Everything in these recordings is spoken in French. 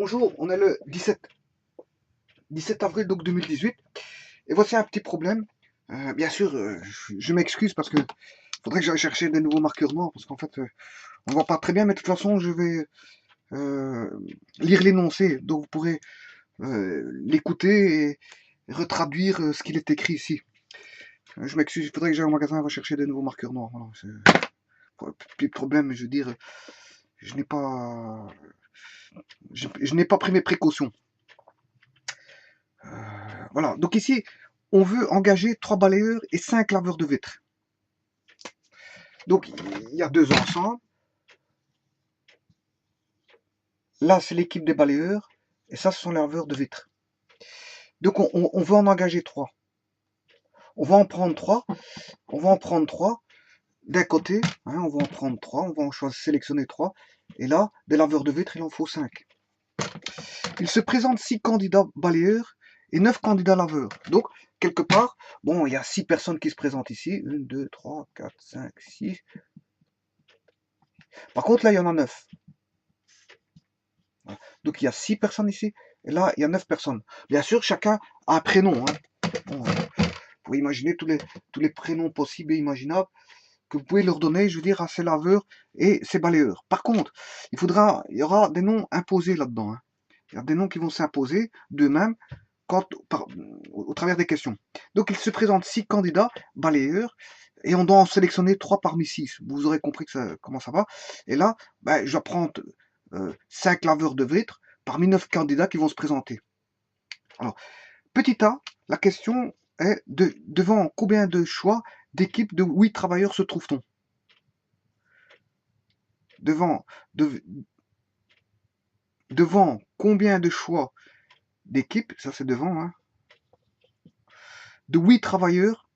Bonjour, on est le 17 avril donc 2018 et voici un petit problème. Bien sûr, je m'excuse parce que faudrait que j'aille chercher des nouveaux marqueurs noirs parce qu'en fait, on voit pas très bien, mais de toute façon, je vais lire l'énoncé, donc vous pourrez l'écouter et retraduire ce qu'il est écrit ici. Je m'excuse, il faudrait que j'aille au magasin rechercher des nouveaux marqueurs noirs. Voilà, petit problème, je veux dire, je n'ai pas, je n'ai pas pris mes précautions. Voilà, donc ici, on veut engager 3 balayeurs et 5 laveurs de vitres. Donc, il y a deux ensembles. Là, c'est l'équipe des balayeurs. Et ça, ce sont les laveurs de vitres. Donc, on veut en engager 3. On va en prendre 3. On va en prendre 3 d'un côté. Hein, on va en prendre 3. On va en sélectionner 3. Et là, des laveurs de vitres, il en faut 5. Il se présente 6 candidats balayeurs et 9 candidats laveurs. Donc, quelque part, bon, il y a 6 personnes qui se présentent ici. 1, 2, 3, 4, 5, 6. Par contre, là, il y en a 9. Donc, il y a 6 personnes ici. Et là, il y a 9 personnes. Bien sûr, chacun a un prénom. Hein. Bon, vous pouvez imaginer tous les prénoms possibles et imaginables que vous pouvez leur donner, je veux dire, à ces laveurs et ces balayeurs. Par contre, il y aura des noms imposés là-dedans. Hein. Il y a des noms qui vont s'imposer d'eux-mêmes au travers des questions. Donc, il se présente 6 candidats balayeurs et on doit en sélectionner 3 parmi 6. Vous aurez compris comment ça va. Et là, ben, je vais prendre 5 laveurs de vitres parmi 9 candidats qui vont se présenter. Alors, petit A, la question est devant combien de choix d'équipes de 8 travailleurs se trouve-t-on devant, devant combien de choix d'équipes, ça c'est devant, hein, de 8 travailleurs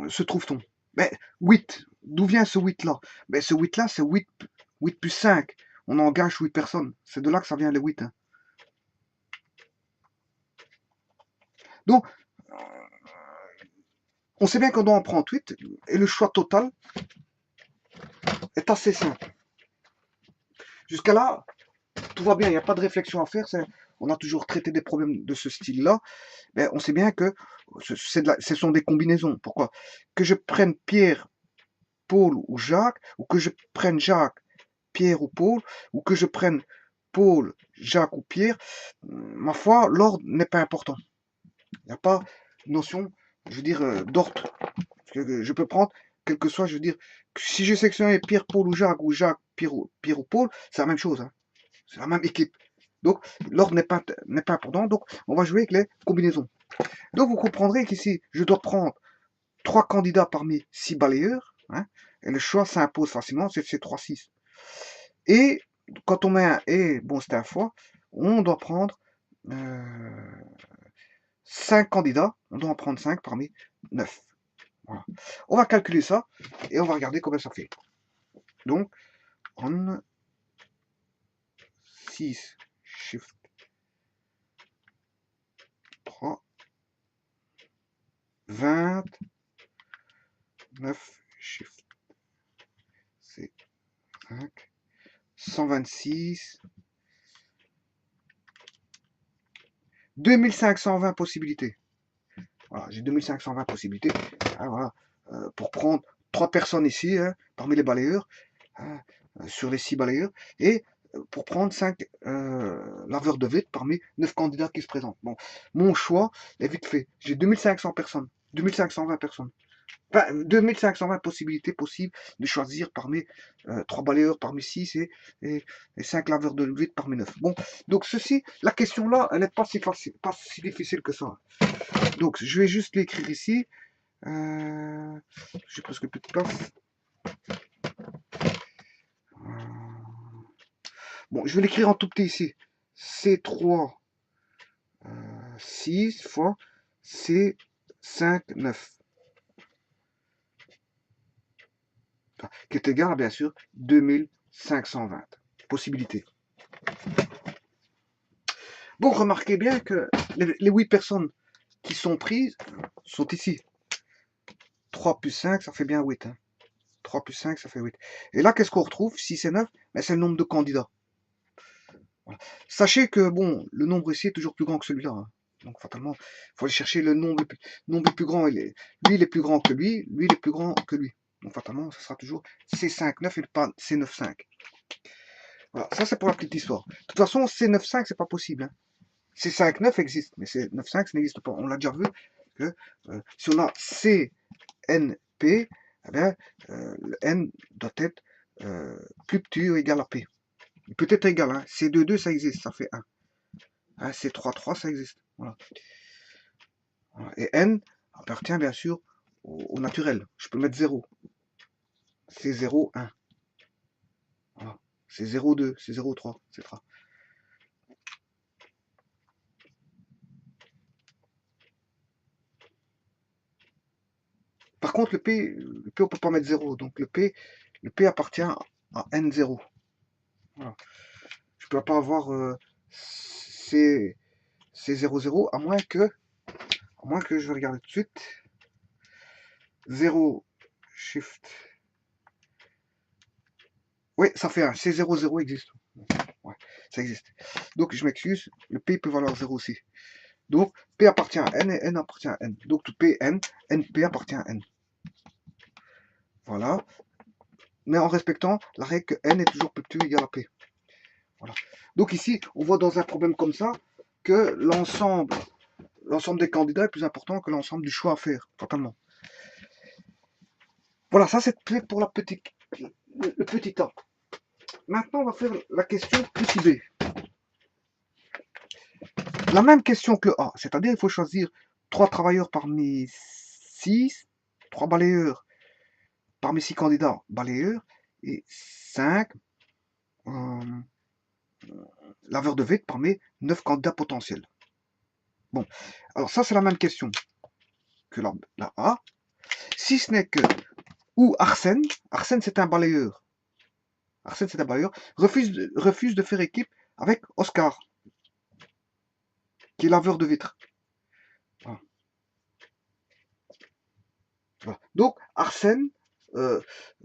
se trouve-t-on? Mais 8, d'où vient ce 8-là? Mais ce 8-là, c'est 8 plus 5. On engage 8 personnes. C'est de là que ça vient les 8. Hein. Donc, on sait bien qu'on doit en prendre 8 et le choix total est assez simple. Jusqu'à là, tout va bien, il n'y a pas de réflexion à faire. On a toujours traité des problèmes de ce style-là. Mais on sait bien que ce sont des combinaisons. Pourquoi? Que je prenne Pierre, Paul ou Jacques, ou que je prenne Jacques, Pierre ou Paul, ou que je prenne Paul, Jacques ou Pierre, ma foi, l'ordre n'est pas important. Il n'y a pas de notion, je veux dire, d'ordre. Je peux prendre, quel que soit, je veux dire, si j'ai sélectionné Pierre, Paul ou Jacques, Pierre ou Paul, c'est la même chose. Hein. C'est la même équipe. Donc, l'ordre n'est pas important. Donc, on va jouer avec les combinaisons. Donc, vous comprendrez qu'ici, je dois prendre 3 candidats parmi 6 balayeurs. Hein, et le choix s'impose facilement, c'est 3-6. Et quand on met un et, bon, c'est un fois, on doit prendre 5 candidats. On doit en prendre 5 parmi 9. Voilà. On va calculer ça et on va regarder combien ça fait. Donc, on 6 shift 3 29 shift c'est 5 126 2520 possibilités. Voilà, j'ai 2520 possibilités. Ah, voilà, pour prendre 3 personnes ici, hein, parmi les balayeurs, hein, sur les 6 balayeurs, et pour prendre 5 laveurs de vitres parmi 9 candidats qui se présentent. Bon, mon choix est vite fait. J'ai 2500 personnes, 2520 personnes. Enfin, 2520 possibilités possibles de choisir parmi 3 balayeurs parmi 6 et 5 laveurs de vitres parmi 9. Bon, donc ceci, la question là, elle n'est pas si facile, pas si difficile que ça. Donc, je vais juste l'écrire ici. J'ai presque plus de place. Bon, je vais l'écrire en tout petit ici. C3, 6 fois C5, 9. Qui est égal à, bien sûr, 2520 possibilités. Bon, remarquez bien que les 8 personnes qui sont prises sont ici. 3 plus 5, ça fait bien 8. Hein. 3 plus 5, ça fait 8. Et là, qu'est-ce qu'on retrouve? 6 et 9, ben, c'est le nombre de candidats. Sachez que, bon, le nombre ici est toujours plus grand que celui-là, hein. Donc, fatalement, il faut aller chercher le nombre le plus grand. Lui, il est plus grand que lui il est plus grand que lui. Donc, fatalement, ce sera toujours C5,9 et pas C9,5. Voilà, ça c'est pour la petite histoire. De toute façon, C9,5, c'est pas possible, hein. C5,9 existe, mais C9,5, ça n'existe pas. On l'a déjà vu que si on a CNP, eh bien, le N doit être plus petit ou égal à P. Il peut être égal, hein. C2,2, ça existe, ça fait 1. Hein, C3,3, ça existe. Voilà. Et N appartient bien sûr au naturel. Je peux mettre 0. C'est 0, 1. Voilà. C'est 0, 2, c'est 0, 3, etc. Par contre, le P on peut pas mettre 0. Donc le P appartient à N0. Voilà. Je peux pas avoir C00 à moins que je vais regarder tout de suite. 0 shift. Oui, ça fait 1. C00 existe. Ouais, ça existe. Donc je m'excuse, le P peut valoir 0 aussi. Donc P appartient à N et N appartient à N. Donc tout P, N, NP appartient à N. Voilà. Mais en respectant la règle que N est toujours plus petit ou égal à P. Voilà. Donc ici, on voit dans un problème comme ça que l'ensemble des candidats est plus important que l'ensemble du choix à faire, totalement. Voilà, ça c'est pour le petit A. Maintenant, on va faire la question petit B. La même question que le A, c'est-à-dire il faut choisir 3 travailleurs parmi 6, 3 balayeurs parmi 6 candidats balayeurs, et 5 laveurs de vitres parmi 9 candidats potentiels. Bon, alors ça c'est la même question que la A, si ce n'est que ou Arsène c'est un balayeur, refuse de faire équipe avec Oscar, qui est laveur de vitres. Voilà. Voilà. Donc Arsène,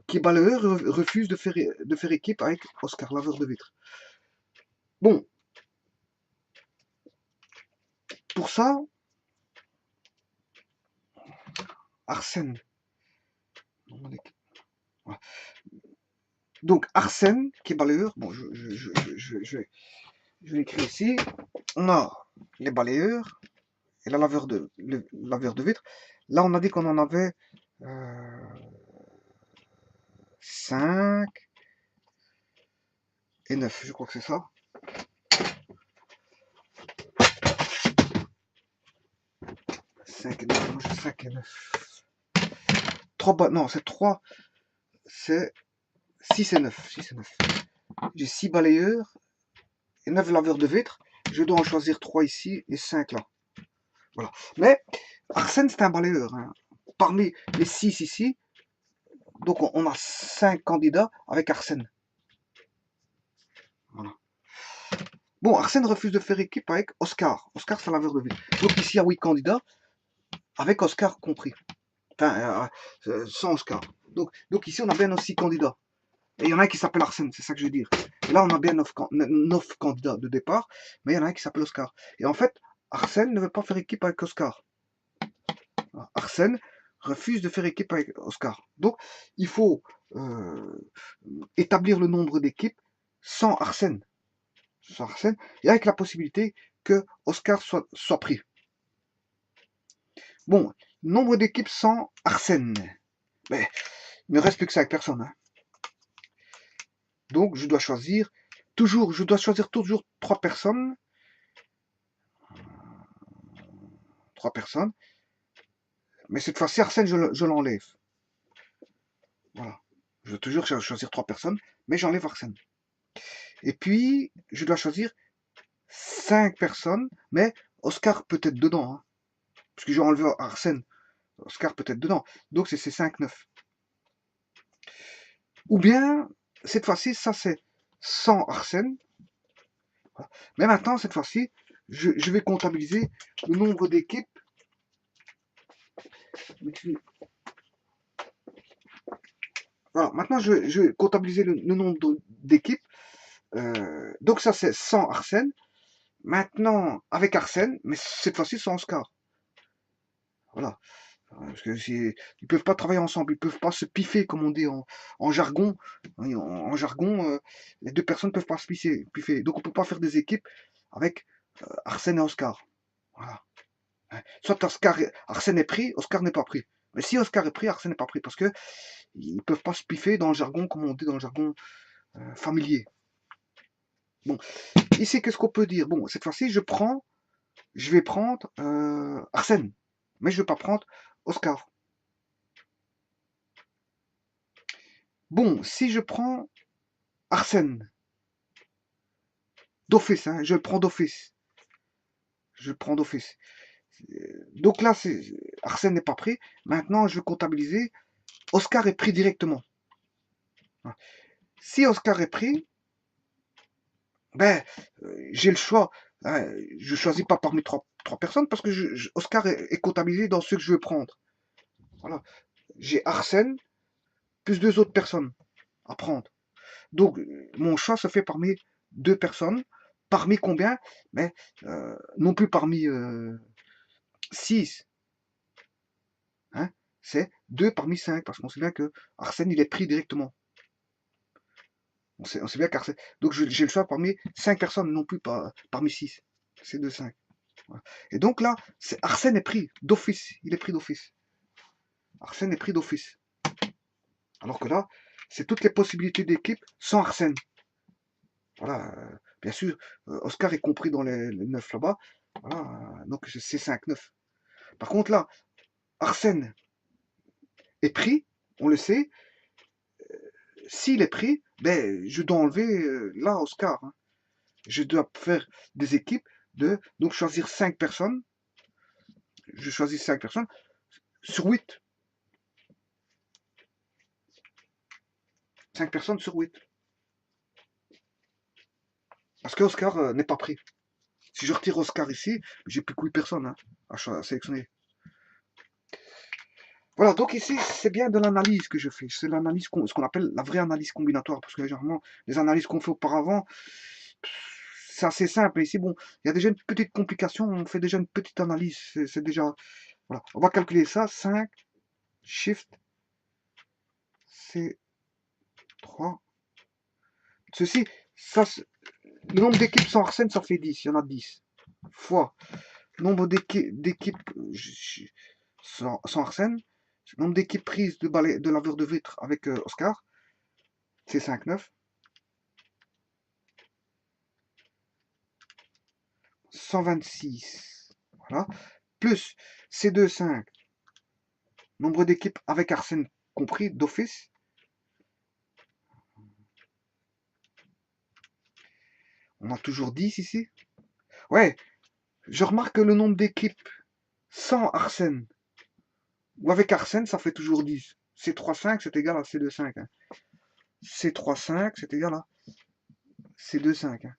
qui est balayeur, refuse de faire équipe avec Oscar, laveur de vitres. Bon, pour ça, Arsène. Voilà. Donc Arsène, qui est balayeur, bon, je vais l'écrire ici. On a les balayeurs et le laveur de vitres. Là, on a dit qu'on en avait 5 et 9, je crois que c'est ça. 5 et 9, moi j'ai 5 et 9. 3, non, c'est 3, c'est 6 et 9. 6 et 9. J'ai 6 balayeurs et 9 laveurs de vitres. Je dois en choisir 3 ici et 5 là. Voilà. Mais Arsène, c'est un balayeur, hein. Parmi les 6 ici, donc on a 5 candidats avec Arsène. Voilà. Bon, Arsène refuse de faire équipe avec Oscar. Oscar, c'est un laveur de vitres. Donc ici, il y a 8 candidats, avec Oscar compris. Enfin, sans Oscar. Donc ici, on a bien nos 6 candidats. Et il y en a un qui s'appelle Arsène, c'est ça que je veux dire. Et là, on a bien 9 candidats de départ, mais il y en a un qui s'appelle Oscar. Et en fait, Arsène ne veut pas faire équipe avec Oscar. Arsène refuse de faire équipe avec Oscar. Donc, il faut établir le nombre d'équipes sans Arsène. Et avec la possibilité que Oscar soit pris. Bon, nombre d'équipes sans Arsène. Mais il ne reste plus que 5 personnes. Hein. Donc, je dois choisir toujours 3 personnes. 3 personnes. Mais cette fois-ci, Arsène, je l'enlève. Voilà. Je dois toujours choisir 3 personnes, mais j'enlève Arsène. Et puis, je dois choisir 5 personnes, mais Oscar peut être dedans. Hein, parce que j'ai enlevé Arsène. Oscar peut être dedans. Donc, c'est 5-9. Ou bien, cette fois-ci, ça c'est sans Arsène. Mais maintenant, cette fois-ci, je vais comptabiliser le nombre d'équipes. Voilà, maintenant je vais comptabiliser le nombre d'équipes Donc ça c'est sans Arsène. Maintenant, avec Arsène, mais cette fois-ci sans Oscar. Voilà. Parce que ils peuvent pas travailler ensemble, ils peuvent pas se piffer, comme on dit en jargon. En jargon, les deux personnes peuvent pas se piffer. Donc on peut pas faire des équipes avec Arsène et Oscar. Voilà. Soit Arsène est pris, Oscar n'est pas pris. Mais si Oscar est pris, Arsène n'est pas pris. Parce que ils peuvent pas se piffer dans le jargon, comme on dit dans le jargon familier. Bon, ici, qu'est-ce qu'on peut dire? Bon, cette fois-ci, je vais prendre Arsène. Mais je ne vais pas prendre Oscar. Bon, si je prends Arsène, d'office, hein, je le prends d'office. Je le prends d'office. Donc là, Arsène n'est pas pris. Maintenant, je vais comptabiliser. Oscar est pris directement. Si Oscar est pris, ben, j'ai le choix. Hein, je choisis pas parmi trois personnes parce que Oscar est comptabilisé dans ceux que je veux prendre. Voilà. J'ai Arsène plus deux autres personnes à prendre. Donc, mon choix se fait parmi deux personnes. Parmi combien? Mais non plus parmi 6. Hein? C'est 2 parmi 5, parce qu'on sait bien que Arsène, il est pris directement. On sait bien qu'Arsène... Donc, j'ai le choix parmi 5 personnes, non plus parmi 6. C'est 2, 5. Voilà. Et donc là, Arsène est pris d'office. Il est pris d'office. Arsène est pris d'office. Alors que là, c'est toutes les possibilités d'équipe sans Arsène. Voilà, bien sûr, Oscar est compris dans les 9 là-bas. Voilà, donc c'est 5, 9. Par contre là, Arsène est pris, on le sait. S'il est pris, ben, je dois enlever là Oscar. Hein. Je dois faire des équipes donc choisir 5 personnes. Je choisis 5 personnes sur 8. 5 personnes sur 8. Parce que Oscar n'est pas pris. Si je retire Oscar ici, j'ai plus que 8 personnes hein, à sélectionner. Voilà, donc ici, c'est bien de l'analyse que je fais. C'est l'analyse, ce qu'on appelle la vraie analyse combinatoire. Parce que généralement, les analyses qu'on fait auparavant, c'est assez simple. Et ici, bon, il y a déjà une petite complication. On fait déjà une petite analyse. C'est déjà... Voilà. On va calculer ça. 5, Shift, C3. Ceci, ça, le nombre d'équipes sans Arsène, ça fait 10. Il y en a 10. Fois nombre d'équipes sans Arsène. Nombre d'équipes prises de laveur de vitre avec Oscar, c'est 5, 9. 126. Voilà. Plus C2, 5. Nombre d'équipes avec Arsène compris d'office. On a toujours 10 ici. Ouais, je remarque que le nombre d'équipes sans Arsène ou avec Arsène, ça fait toujours 10. C3, 5, c'est égal à C2, 5. Hein. C3, 5, c'est égal à C2, 5. Hein.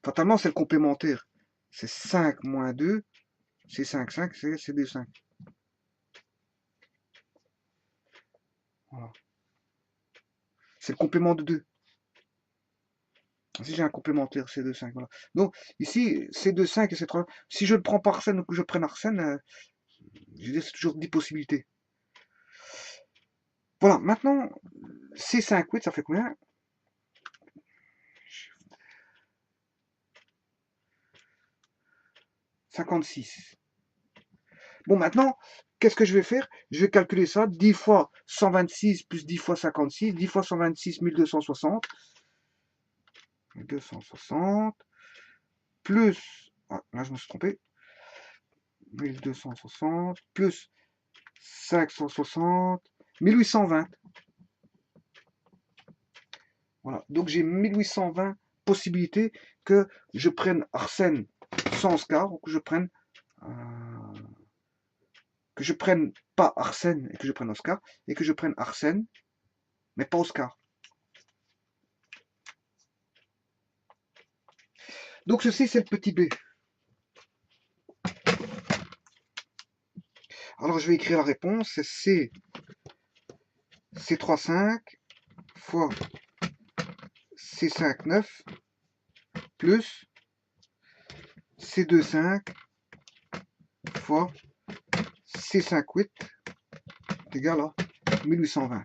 Fatalement, c'est le complémentaire. C'est 5 moins 2. C'est 5, 5, c'est C2, 5. Voilà. C'est le complément de 2. Si j'ai un complémentaire C2, 5. Voilà. Donc, ici, C2, 5 et C3. Si je ne prends pas Arsène ou que je prenne Arsène, je dis c'est toujours 10 possibilités. Voilà, maintenant, C5, 8, ça fait combien? « 56. Bon, maintenant, qu'est-ce que je vais faire? Je vais calculer ça. 10 fois 126 plus 10 fois 56. 10 fois 126, 1260. 1260. Plus... Ah, là, je me suis trompé. 1260. Plus 560. 1820. Voilà. Donc, j'ai 1820 possibilités que je prenne Arsène sans Oscar ou que je prenne... pas Arsène et que je prenne Oscar, et que je prenne Arsène, mais pas Oscar. Donc ceci, c'est le petit b. Alors je vais écrire la réponse, c'est C, C3, 5, fois C5-9 plus C2-5 fois C5-8 est égal à 1820.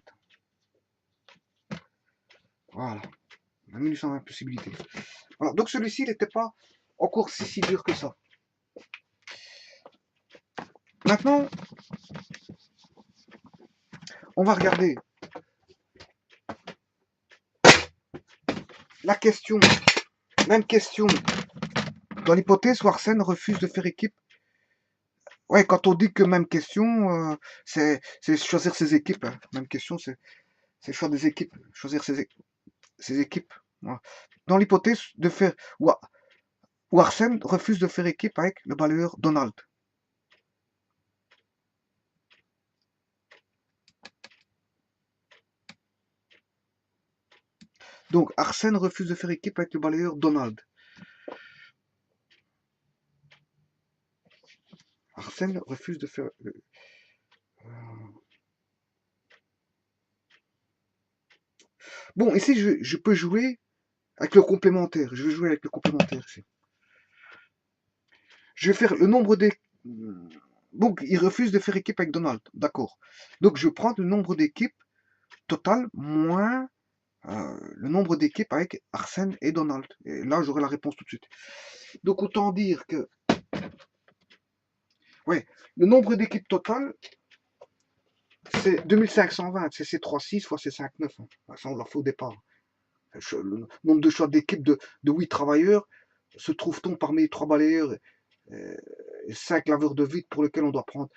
Voilà, 1820 possibilités. Voilà, donc celui-ci n'était pas encore si dur que ça. Maintenant, on va regarder la question, même question, dans l'hypothèse où Arsène refuse de faire équipe. Ouais, quand on dit que même question, c'est choisir ses équipes. Hein. Même question, c'est le choix des équipes, choisir ses équipes. Voilà. Dans l'hypothèse de faire, où Arsène refuse de faire équipe avec le balayeur Donald. Donc, Arsène refuse de faire équipe avec le balayeur Donald. Arsène refuse de faire... Bon, ici, je peux jouer avec le complémentaire. Je vais jouer avec le complémentaire ici. Je vais faire le nombre des... Donc, il refuse de faire équipe avec Donald. D'accord. Donc, je prends le nombre d'équipes total moins le nombre d'équipes avec Arsène et Donald. Et là, j'aurai la réponse tout de suite. Donc, autant dire que... Ouais, le nombre d'équipes total, c'est 2520. C'est C36 fois C59. Hein. Ça, on l'a fait au départ. Le nombre de choix d'équipes de 8 travailleurs se trouve-t-on parmi 3 balayeurs et 5 laveurs de vide pour lesquels on doit prendre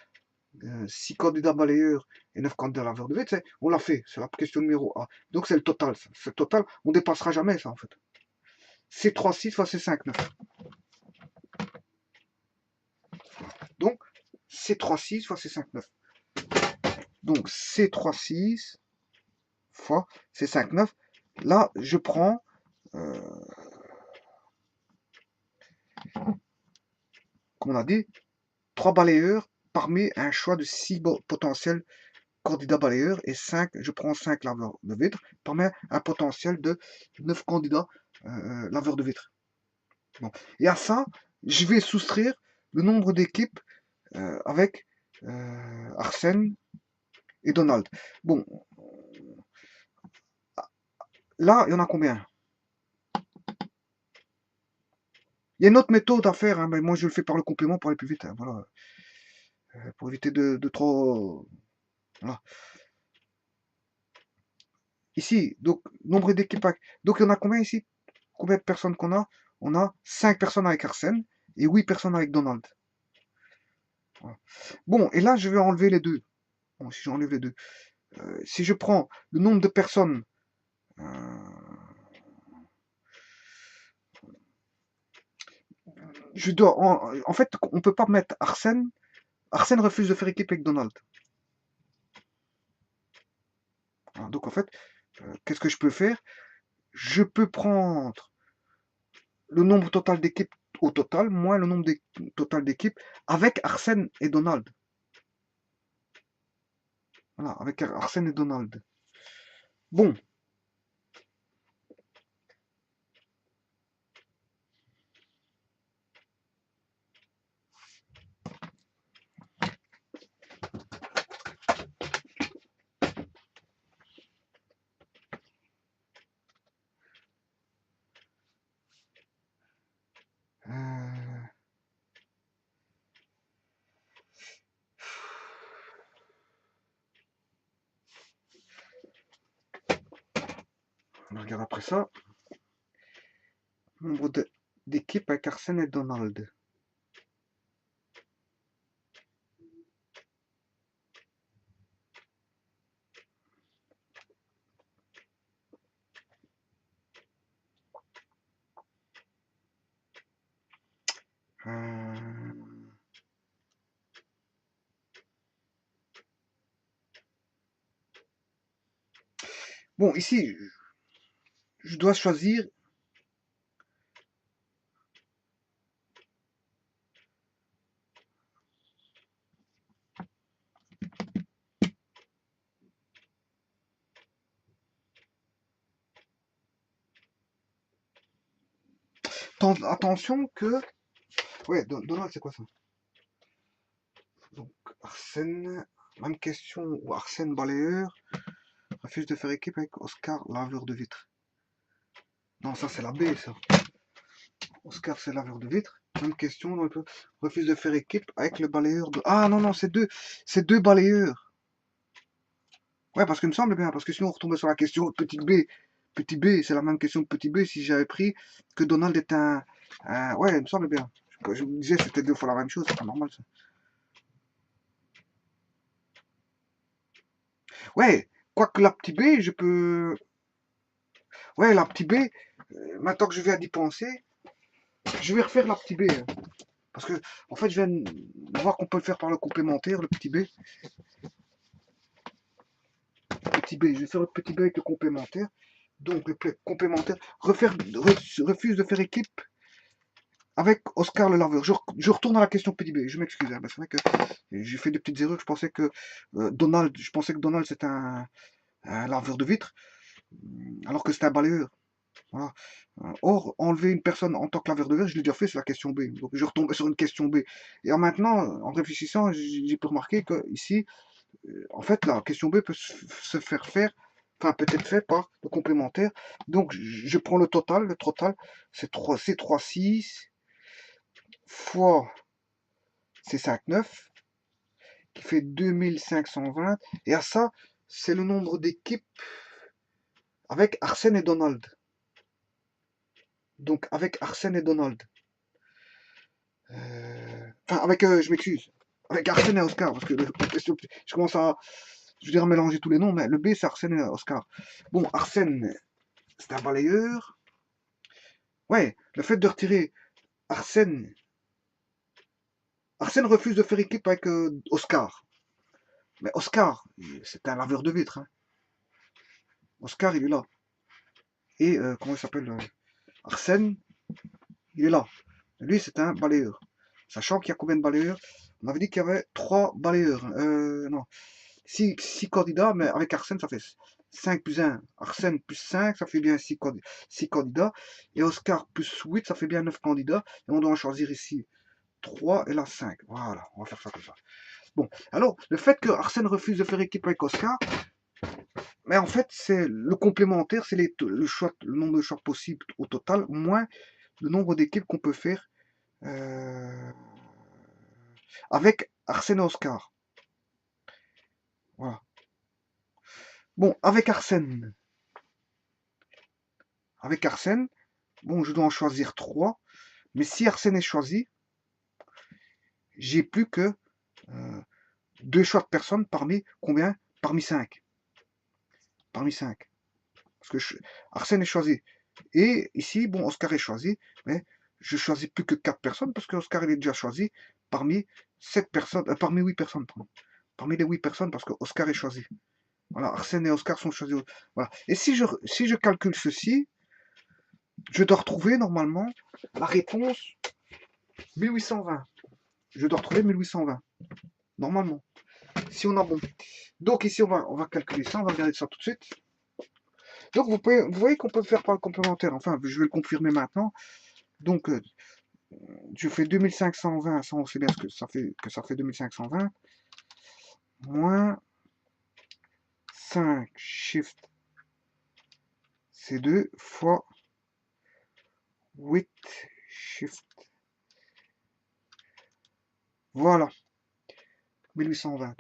6 candidats balayeurs et 9 candidats laveurs de vide, on l'a fait, c'est la question numéro A. Donc c'est le total. C'est le total, on ne dépassera jamais ça en fait. C36 fois C59. Donc C36 fois C59. Donc C36 fois C59. Là, je prends comme on a dit, 3 balayeurs parmi un choix de 6 potentiels candidats balayeurs et 5, je prends 5 laveurs de vitres parmi un potentiel de 9 candidats laveurs de vitres. Bon. Et à ça, je vais soustraire le nombre d'équipes avec Arsène et Donald. Bon, là, il y en a combien? Il y a une autre méthode à faire, hein, mais moi je le fais par le complément pour aller plus vite. Hein, voilà. Pour éviter de trop... Voilà. Ici, donc, nombre d'équipes. Donc, il y en a combien ici? Combien de personnes qu'on a? On a 5 personnes avec Arsène et 8 personnes avec Donald. Voilà. Bon, et là, je vais enlever les deux. Bon, si j'enlève les deux. Si je prends le nombre de personnes... je dois... En fait, on ne peut pas mettre Arsène. Arsène refuse de faire équipe avec Donald. Voilà, donc, en fait, qu'est-ce que je peux faire? Je peux prendre le nombre total d'équipes au total, moins le nombre total d'équipes avec Arsène et Donald. Voilà, avec Arsène et Donald. Bon. On regarde après ça. Nombre d'équipes avec Arsène et Donald. Bon, ici, je dois choisir. Attention que... Ouais, Donald, c'est quoi ça? Donc, Arsène, même question, ou Arsène balayeur, refuse de faire équipe avec Oscar laveur de vitres. Non, ça c'est la B, ça. Oscar, c'est laveur de vitres. Même question, donc, refuse de faire équipe avec le balayeur de... Ah non, non, c'est deux balayeurs. Ouais, parce qu'il me semble bien, parce que sinon on retombe sur la question petit B. Petit B, c'est la même question que petit B si j'avais pris que Donald est Ouais, il me semble bien. Je me disais c'était deux fois la même chose, c'est pas normal ça. Ouais, quoique la petit B, je peux... Ouais, la petit B, maintenant que je viens d'y penser, je vais refaire la petit B. Parce que, en fait, je viens de voir qu'on peut le faire par le complémentaire, le petit B. Petit B, je vais faire le petit B avec le complémentaire. Donc, le complémentaire, refuse de faire équipe avec Oscar le laveur. Je retourne à la question petit B, je m'excuse. Hein, c'est vrai que j'ai fait des petites erreurs. Je pensais que Donald c'était un laveur de vitres, alors que c'était un balayeur. Voilà. Or, enlever une personne en tant que laveur de verre, je l'ai déjà fait sur la question B. Donc je retombe sur une question B. Et maintenant, en réfléchissant, j'ai pu remarquer que ici, en fait, la question B peut se faire, enfin peut-être fait par le complémentaire. Donc je prends le total c'est 6 fois C5,9 qui fait 2520. Et à ça, c'est le nombre d'équipes avec Arsène et Donald. Donc avec Arsène et Donald. Enfin, avec, je m'excuse, avec Arsène et Oscar, parce que je commence à, je dirais mélanger tous les noms, mais le B c'est Arsène et Oscar. Bon, Arsène, c'est un balayeur. Ouais, le fait de retirer Arsène, Arsène refuse de faire équipe avec Oscar. Mais Oscar, c'est un laveur de vitres. Hein. Oscar, il est là. Et comment il s'appelle Arsène, il est là. Lui, c'est un balayeur. Sachant qu'il y a combien de balayeurs? On avait dit qu'il y avait 3 balayeurs. Non. 6 candidats, mais avec Arsène, ça fait 5 plus 1. Arsène plus 5, ça fait bien 6 candidats. Et Oscar plus 8, ça fait bien 9 candidats. Et on doit en choisir ici 3 et là 5. Voilà, on va faire ça comme ça. Bon, alors, le fait que Arsène refuse de faire équipe avec Oscar, mais en fait, c'est le complémentaire, c'est le nombre de choix possibles au total, moins le nombre d'équipes qu'on peut faire avec Arsène et Oscar. Voilà. Bon, avec Arsène, bon, je dois en choisir 3. Mais si Arsène est choisi, j'ai plus que 2 choix de personnes parmi combien? Parmi 5. Parmi 5. Parce que Arsène est choisi. Et ici, bon, Oscar est choisi, mais je choisis plus que 4 personnes parce que Oscar il est déjà choisi parmi 7 personnes, parmi 8 personnes, pardon. Parmi les 8 personnes parce que Oscar est choisi. Voilà, Arsène et Oscar sont choisis. Voilà. Et si je calcule ceci, je dois retrouver normalement la réponse 1820. Je dois retrouver 1820. Normalement. Si on a bon. Donc ici, on va calculer ça, on va regarder ça tout de suite. Donc vous voyez qu'on peut faire par le complémentaire. Enfin, je vais le confirmer maintenant. Donc, je fais 2520, ça on sait bien ce que ça fait 2520. Moins 5 Shift C2 fois 8 Shift. Voilà. 1820.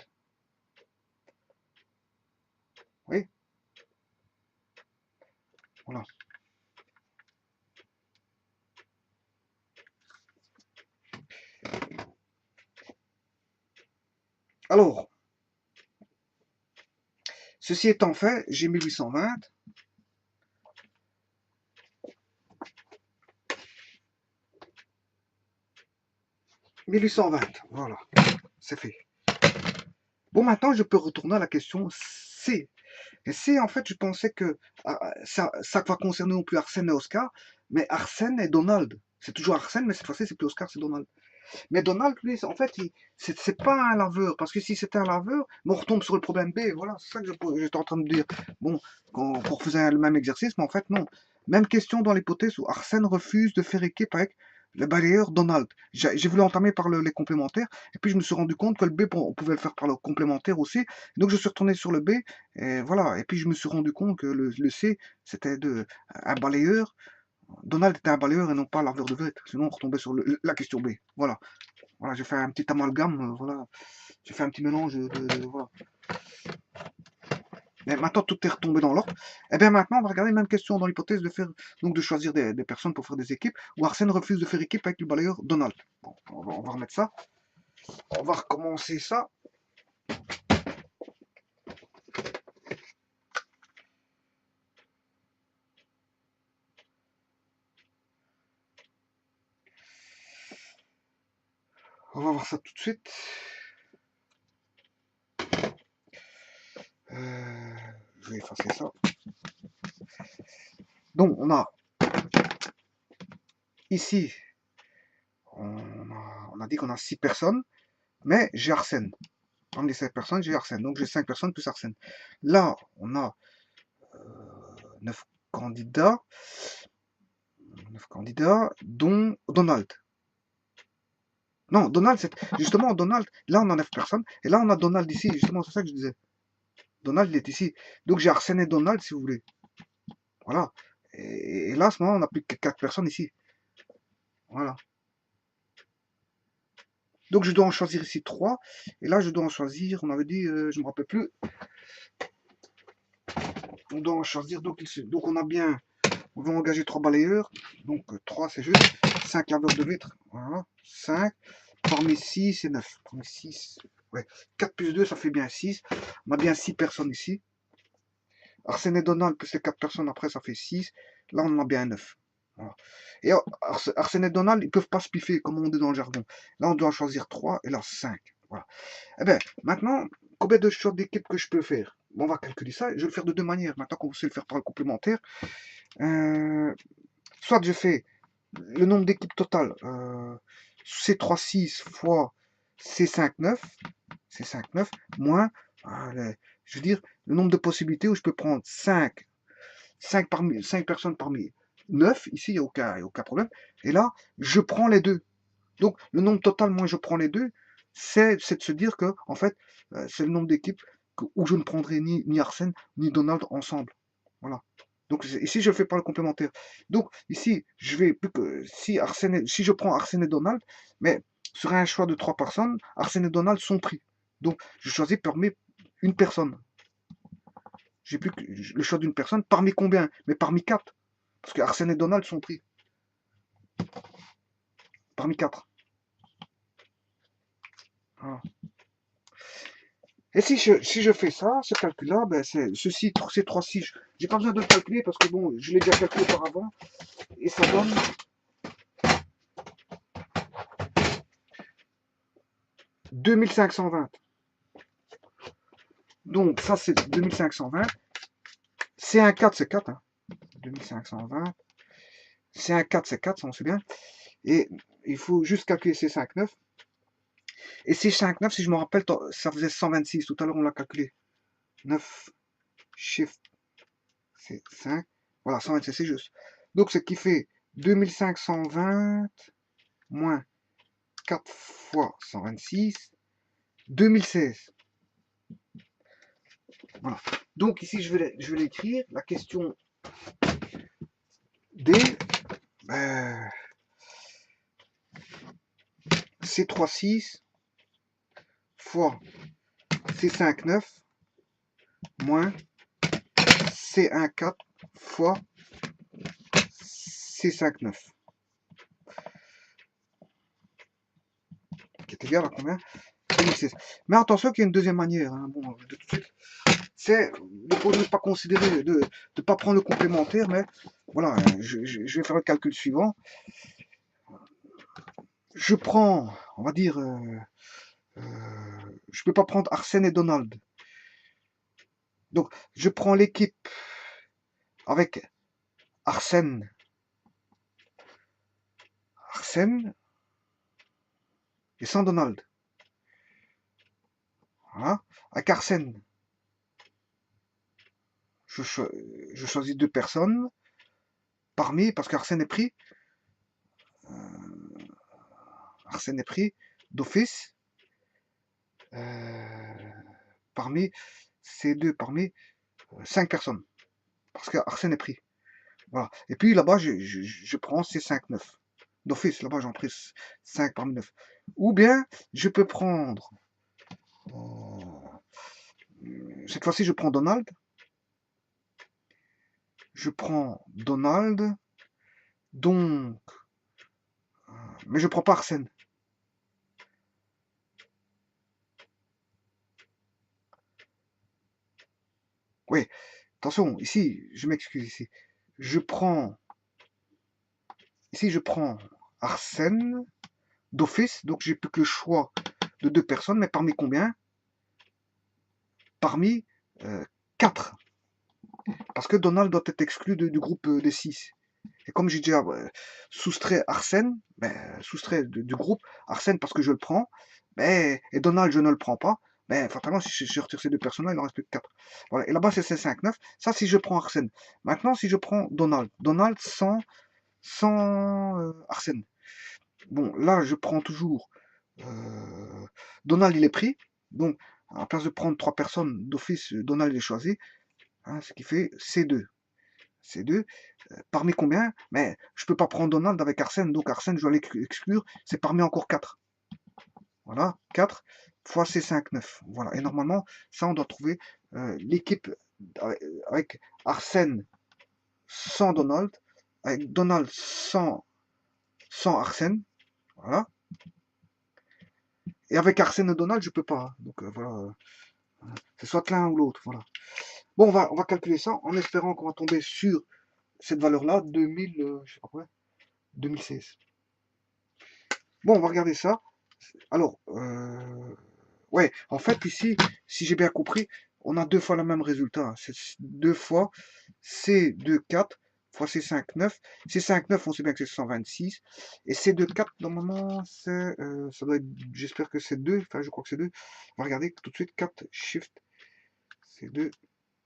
Oui. Voilà. Alors, ceci étant fait, j'ai 1820. « 1820, voilà, c'est fait. Bon, maintenant, je peux retourner à la question C. Et C, en fait, je pensais que ça va concerner non plus Arsène et Oscar, mais Arsène et Donald. C'est toujours Arsène, mais cette fois-ci, c'est plus Oscar, c'est Donald. Mais Donald, lui, en fait, c'est pas un laveur, parce que si c'était un laveur, on retombe sur le problème B, voilà, c'est ça que j'étais en train de dire. Bon, qu'on refaisait le même exercice, mais en fait, non. Même question dans l'hypothèse où Arsène refuse de faire équipe avec le balayeur Donald. J'ai voulu entamer par les complémentaires, et puis je me suis rendu compte que le B, on pouvait le faire par le complémentaire aussi. Donc je suis retourné sur le B, et voilà. Et puis je me suis rendu compte que le C, c'était un balayeur. Donald était un balayeur et non pas laveur de vêtements. Sinon on retombait sur la question B. Voilà. Voilà, j'ai fait un petit amalgame, voilà. J'ai fait un petit mélange voilà. Mais maintenant, tout est retombé dans l'ordre. Et bien maintenant, on va regarder la même question dans l'hypothèse de faire, donc de choisir des personnes pour faire des équipes, où Arsène refuse de faire équipe avec le balayeur Donald. Bon, on va remettre ça. On va recommencer ça. On va voir ça tout de suite. Je vais effacer ça. Donc, on a ici, on a dit qu'on a 6 personnes, mais j'ai Arsène. Parmi les 7 personnes, j'ai Arsène. Donc, j'ai 5 personnes plus Arsène. Là, on a 9 candidats. 9 candidats, dont Donald. Non, Donald, c'est justement Donald. Là, on a 9 personnes. Et là, on a Donald ici. Justement, c'est ça que je disais. Donald, il est ici. Donc, j'ai Arsène et Donald, si vous voulez. Voilà. Et là, à ce moment, on n'a plus que 4 personnes ici. Voilà. Donc, je dois en choisir ici 3. Et là, je dois en choisir, on avait dit, je ne me rappelle plus. On doit en choisir. Donc, on a bien, on va engager 3 balayeurs. Donc, 3, c'est juste. 5 laveurs de vitres. Voilà. 5. Parmi 6 et 9. Parmi 6. Ouais. 4 plus 2, ça fait bien 6. On a bien 6 personnes ici. Arsène et Donald plus les 4 personnes après, ça fait 6. Là, on en a bien 9. Voilà. Et Arsène et Donald, ils peuvent pas se piffer, comme on dit dans le jargon. Là, on doit choisir 3 et là 5. Voilà. Eh bien, maintenant, combien de choix d'équipe que je peux faire? Bon, on va calculer ça. Je vais le faire de deux manières. Maintenant qu'on sait le faire par le complémentaire. Soit je fais le nombre d'équipes totales. C3-6 fois C5-9. C5-9 moins, je veux dire, le nombre de possibilités où je peux prendre 5 personnes parmi 9. Ici, il n'y a aucun problème. Et là, je prends les deux. Donc, le nombre total, moi, je prends les deux. C'est de se dire que, en fait, c'est le nombre d'équipes où je ne prendrai ni Arsène ni Donald ensemble. Voilà. Donc ici, je fais pas le complémentaire. Donc ici, je vais plus que si je prends Arsène et Donald, mais sur un choix de 3 personnes, Arsène et Donald sont pris. Donc je choisis parmi une personne. J'ai plus que le choix d'une personne. Parmi combien? Mais parmi 4. Parce que Arsène et Donald sont pris. Parmi 4. Voilà. Et si je fais ça, ce calcul-là, ben c'est ceci, c'est 3-6. J'ai pas besoin de le calculer parce que bon, je l'ai déjà calculé auparavant. Et ça donne 2520. Donc ça c'est 2520. C'est un 4, c'est 4. Hein. 2520. C'est un 4, c'est 4, ça on sait bien. Et il faut juste calculer ces 5,9. Et ces 5,9, si je me rappelle, ça faisait 126. Tout à l'heure on l'a calculé. 9 shift, c'est 5. Voilà, 126, c'est juste. Donc ce qui fait 2520 moins 4 fois 126, 2016. Voilà. Donc ici, je vais l'écrire. La question D, C3,6 fois C5,9 moins C1,4 fois C5,9. Qui est égal à combien? 2016. Mais attention qu'il y a une deuxième manière. Hein. Bon, de tout de suite. C'est de ne pas considérer, de ne pas prendre le complémentaire, mais voilà, je vais faire le calcul suivant. Je prends, on va dire, je peux pas prendre Arsène et Donald. Donc, je prends l'équipe avec Arsène, et sans Donald. Voilà. Avec Arsène, je choisis 2 personnes. parmi, parce qu'Arsène est pris, Arsène est pris d'office, parmi ces deux, parmi 5 personnes, parce qu'Arsène est pris. Voilà. Et puis là-bas, je prends ces 5-9. D'office, là-bas, j'en prie 5 parmi 9. Ou bien, je peux prendre... cette fois-ci, je prends Donald. Je prends Donald. Donc... mais je prends pas Arsène. Oui, attention, ici, je m'excuse ici. Je prends... Ici, je prends Arsène d'office. Donc, j'ai plus que le choix de 2 personnes. Mais parmi combien? Parmi 4. Parce que Donald doit être exclu du groupe des 6. Et comme j'ai déjà soustrait Arsène, soustrait du groupe, Arsène parce que je le prends, et Donald je ne le prends pas, fatalement si je retire ces 2 personnes-là, il en reste plus que 4. Voilà. Et là-bas c'est 5-9. Ça si je prends Arsène. Maintenant si je prends Donald, sans Arsène. Bon, là je prends toujours Donald il est pris. Donc à place de prendre 3 personnes d'office, Donald est choisi. Hein, ce qui fait C2. C2, parmi combien? Mais je peux pas prendre Donald avec Arsène, donc Arsène, je dois l'exclure. C'est parmi encore 4. Voilà, 4 fois C5-9. Voilà, et normalement, ça, on doit trouver l'équipe avec Arsène sans Donald, avec Donald sans Arsène. Voilà. Et avec Arsène et Donald, je peux pas. Donc voilà, c'est soit l'un ou l'autre. Voilà. Bon, on va calculer ça en espérant qu'on va tomber sur cette valeur-là, 2000, je sais pas quoi, 2016. Bon, on va regarder ça. Alors, ouais, en fait, ici, si j'ai bien compris, on a 2 fois le même résultat. C'est 2 fois C2,4 fois C5,9. C5,9, on sait bien que c'est 126. Et C2,4, normalement, c'est, ça doit être, j'espère que c'est 2. Enfin, je crois que c'est 2. On va regarder tout de suite. 4, Shift, c'est 2.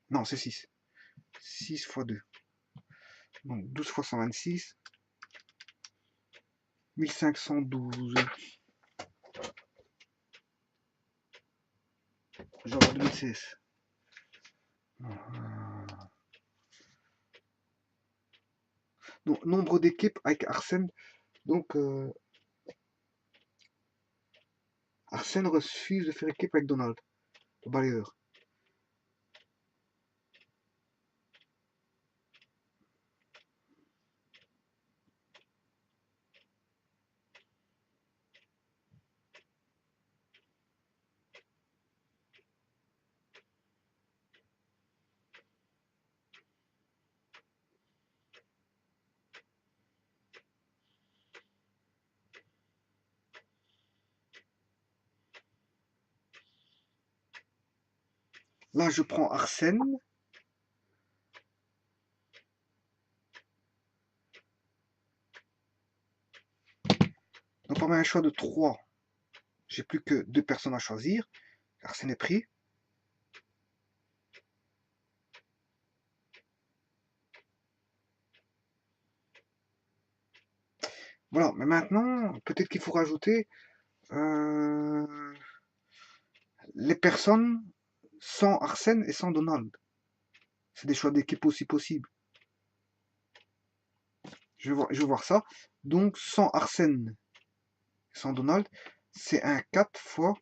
Non, c'est 6. 6 fois 2. Donc, 12 fois 126. 1512. Genre 2016. Donc, nombre d'équipes avec Arsène. Donc, Arsène refuse de faire équipe avec Donald, le balayeur. Là, je prends Arsène. Donc, parmi un choix de 3, j'ai plus que 2 personnes à choisir. Arsène est pris. Voilà, mais maintenant, peut-être qu'il faut rajouter les personnes sans Arsène et sans Donald. C'est des choix d'équipe aussi possibles. Je vais voir ça. Donc, sans Arsène et sans Donald, c'est un 4 fois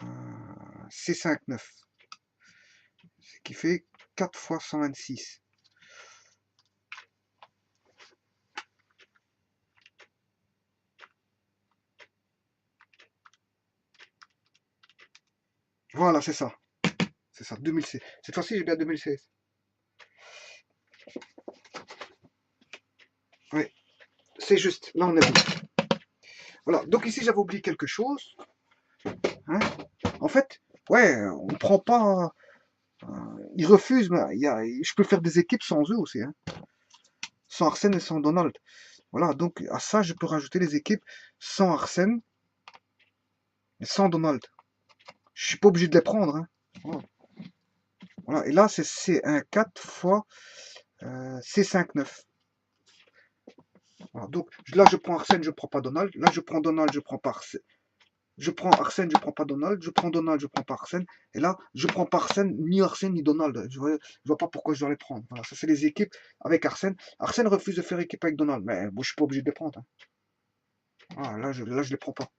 C5,9. Ce qui fait 4 fois 126. Voilà, c'est ça. C'est ça, 2016. Cette fois-ci, j'ai bien 2016. Oui, c'est juste. Là, on est bon. Voilà. Donc ici, j'avais oublié quelque chose. Hein. En fait, ouais, on prend pas. Ils refusent, mais je peux faire des équipes sans eux aussi. Hein. Sans Arsène et sans Donald. Voilà, donc à ça, je peux rajouter les équipes sans Arsène et sans Donald. Je suis pas obligé de les prendre. Hein. Voilà. Voilà. Et là, c'est un 4 fois C5,9. Voilà, donc là, je prends Arsène, je prends pas Donald. Là, je prends Donald, je prends pas Arsène. Je prends Arsène, je prends pas Donald. Je prends Donald, je prends pas Arsène. Et là, je prends pas Arsène, ni Arsène, ni Donald. Je vois pas pourquoi je dois les prendre. Voilà, ça, c'est les équipes avec Arsène. Arsène refuse de faire équipe avec Donald. Mais bon, je suis pas obligé de les prendre. Hein. Voilà, là, je les prends pas.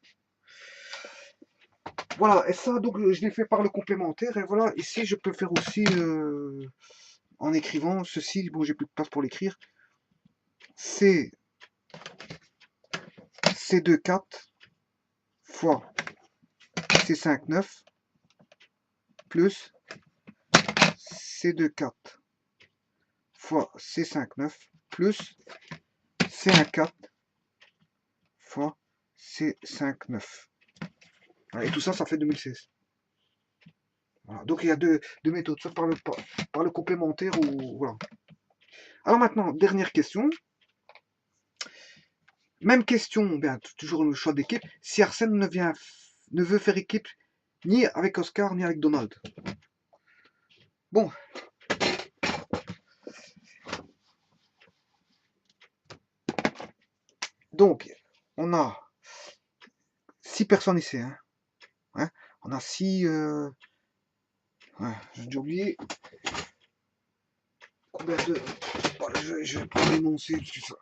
Voilà, et ça, donc, je l'ai fait par le complémentaire. Et voilà, ici, je peux faire aussi, en écrivant ceci. Bon, j'ai plus de place pour l'écrire. C, C2, 4 fois C5, 9 plus C2, 4 fois C5, 9 plus C1, 4 fois C5, 9. Et tout ça, ça fait 2016. Voilà. Donc il y a deux méthodes, soit par le complémentaire ou voilà. Alors maintenant, dernière question. Même question, bien toujours le choix d'équipe. Si Arsène ne veut faire équipe ni avec Oscar ni avec Donald. Bon. Donc, on a 6 personnes ici. Hein. On a 6... Ouais, j'ai oublié. Combien de... Je vais pas l'énoncer, tout ça.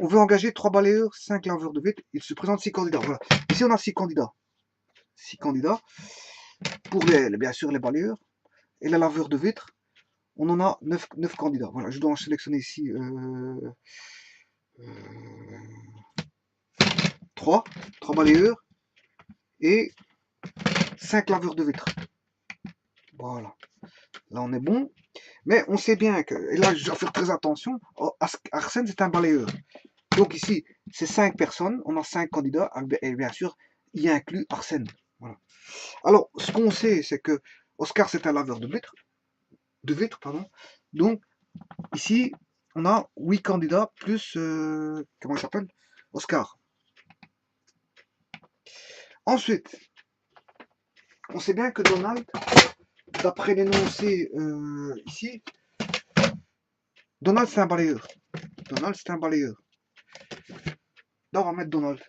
On veut engager 3 balayeurs, 5 laveurs de vitres. Il se présente 6 candidats. Voilà. Ici, on a 6 candidats. 6 candidats. Pour bien sûr les balayeurs. Et la laveur de vitres, on en a 9 candidats. Voilà, je dois en sélectionner ici 3 balayeurs et 5 laveurs de vitres. Voilà. Là, on est bon. Mais on sait bien que, et là, je dois faire très attention, Arsène, c'est un balayeur. Donc ici, c'est 5 personnes, on a 5 candidats, et bien sûr, il y a inclus Arsène. Voilà. Alors, ce qu'on sait, c'est que Oscar, c'est un laveur de vitres, pardon. Donc, ici, on a 8 candidats plus, comment il s'appelle? Oscar. Ensuite, on sait bien que Donald, d'après l'énoncé ici, Donald, c'est un balayeur. Donald, c'est un balayeur. Là, on va mettre Donald.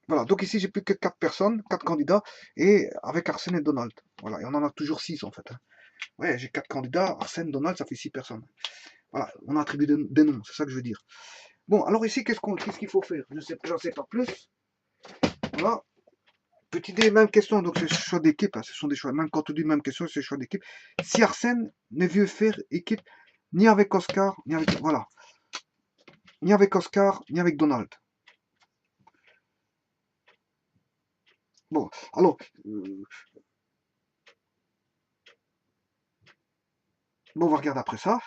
Voilà, donc ici, j'ai plus que 4 personnes, 4 candidats, et avec Arsène et Donald. Voilà, et on en a toujours 6 en fait. Hein. Ouais, j'ai 4 candidats, Arsène, Donald, ça fait 6 personnes. Voilà, on a attribué des noms, c'est ça que je veux dire. Bon, alors ici, qu'est-ce qu'il faut faire? J'en sais pas plus. Voilà. Petite idée, même question, donc c'est choix d'équipe, hein, ce sont des choix, même quand on dit même question, c'est choix d'équipe. Si Arsène ne veut faire équipe ni avec Oscar, ni avec, voilà, ni avec Oscar, ni avec Donald. Bon, alors, bon, on va regarder après ça.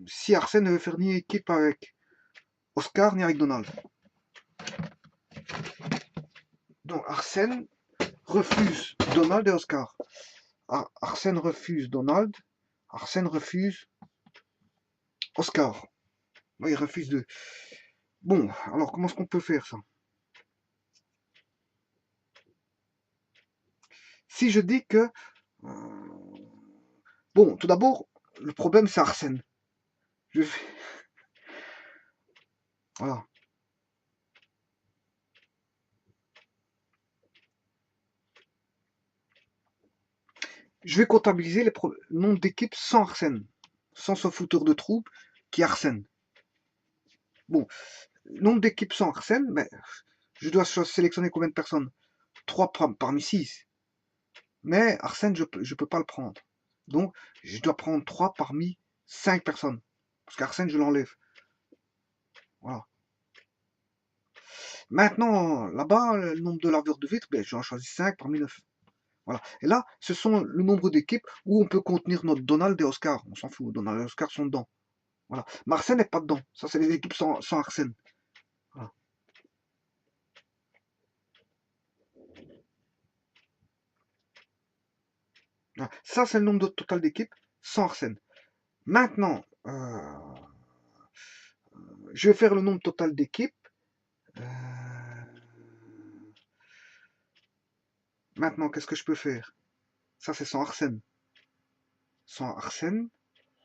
Si Arsène ne veut faire ni équipe avec Oscar, ni avec Donald. Donc, Arsène refuse Donald et Oscar. Arsène refuse Donald. Arsène refuse Oscar. Il refuse de... Bon, alors comment est-ce qu'on peut faire ça? Si je dis que... bon, tout d'abord, le problème c'est Arsène. Je fais... Voilà. Je vais comptabiliser le nombre d'équipes sans Arsène. Sans ce fouteur de troupe qui Arsène. Bon, nombre d'équipes sans Arsène, mais je dois sélectionner combien de personnes? 3 parmi 6. Mais Arsène, je peux pas le prendre. Donc, je dois prendre 3 parmi 5 personnes. Parce qu'Arsène, je l'enlève. Voilà. Maintenant, là-bas, le nombre de laveurs de vitres, ben, j'en choisis 5 parmi 9. Voilà. Et là, ce sont le nombre d'équipes où on peut contenir notre Donald et Oscar. On s'en fout, Donald et Oscar sont dedans. Voilà. Mais Arsène n'est pas dedans. Ça, c'est les équipes sans Arsène. Voilà. Ça, c'est le nombre total d'équipes sans Arsène. Maintenant, je vais faire le nombre total d'équipes. Maintenant, qu'est-ce que je peux faire? Ça, c'est sans Arsène. Sans Arsène.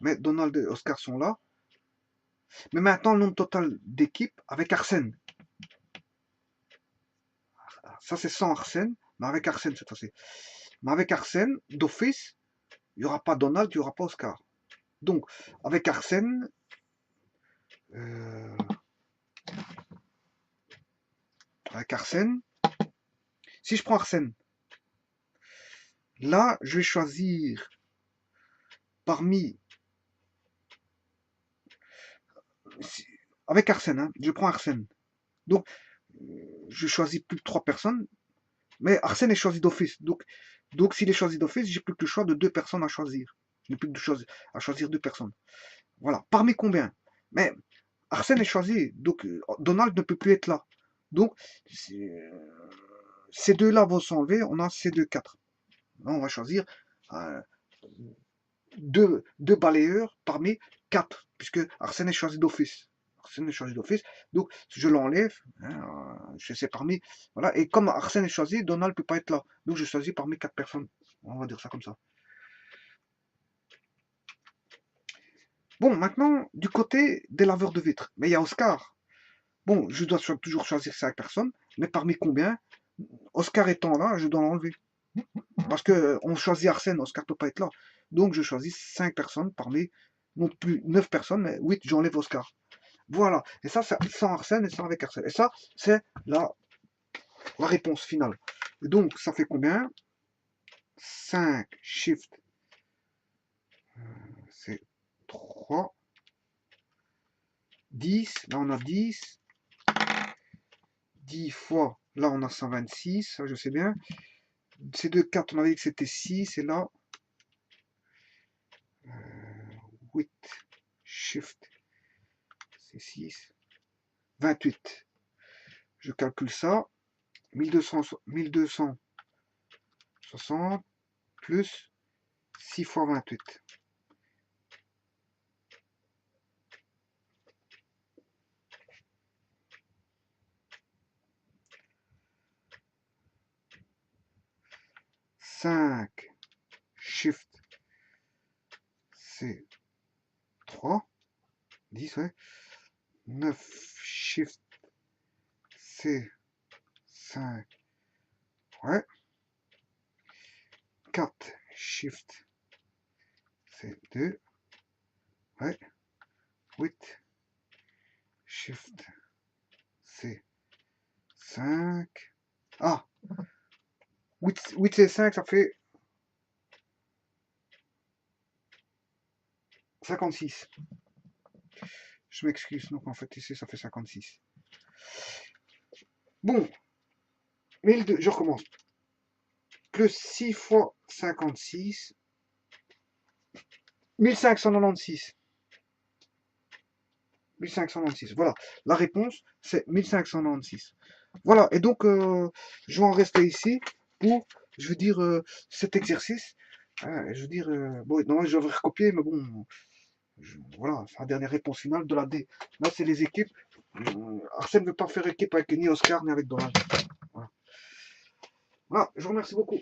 Mais Donald et Oscar sont là. Mais maintenant, le nombre total d'équipes avec Arsène. Ça, c'est sans Arsène, mais avec Arsène cette fois-ci. Mais avec Arsène, d'office, il n'y aura pas Donald, il n'y aura pas Oscar. Donc, avec Arsène, euh, si je prends Arsène, là, je vais choisir parmi, avec Arsène, hein, je prends Arsène. Donc, je choisis plus de 3 personnes, mais Arsène est choisi d'office. Donc s'il est choisi d'office, j'ai plus que le choix de 2 personnes à choisir. Je n'ai plus que à choisir 2 personnes. Voilà. Parmi combien? Mais Arsène est choisi, donc Donald ne peut plus être là. Donc, ces deux-là vont s'enlever, on a ces deux 4. Là, on va choisir euh, deux balayeurs parmi 4, puisque Arsène est choisi d'office. Arsène est choisi d'office, donc je l'enlève, hein, je sais parmi, voilà, et comme Arsène est choisi, Donald ne peut pas être là, donc je choisis parmi 4 personnes, on va dire ça comme ça. Bon, maintenant, du côté des laveurs de vitres, mais il y a Oscar. Bon, je dois toujours choisir 5 personnes, mais parmi combien? Oscar étant là, je dois l'enlever. Parce que on choisit Arsène, Oscar ne peut pas être là. Donc je choisis 5 personnes parmi, non plus 9 personnes, mais 8, j'enlève Oscar. Voilà. Et ça, c'est sans Arsène et sans avec Arsène. Et ça, c'est la réponse finale. Et donc, ça fait combien? 5 shift, c'est 3. 10, là on a 10. 10 fois, là on a 126, ça je sais bien. Ces deux 4, on avait dit que c'était 6, et là, 8, shift, c'est 6, 28. Je calcule ça, 1260 plus 6 fois 28. Shift, c'est 3, 10, ouais. 9, shift, c'est 5, ouais. 4, shift, c'est 2, ouais. 8, shift, c'est 5. Ah, 8 et 5, ça fait 56. Je m'excuse, donc en fait ici ça fait 56. Bon, 1002, je recommence. Plus 6 fois 56, 1596. 1596, voilà. La réponse, c'est 1596. Voilà, et donc, je vais en rester ici pour, je veux dire, cet exercice. Je veux dire, bon, normalement, je vais recopier, mais bon, voilà, c'est la dernière réponse finale de la D. Là, c'est les équipes. Arsène ne veut pas faire équipe avec ni Oscar, ni avec Donald. Voilà, voilà, je vous remercie beaucoup.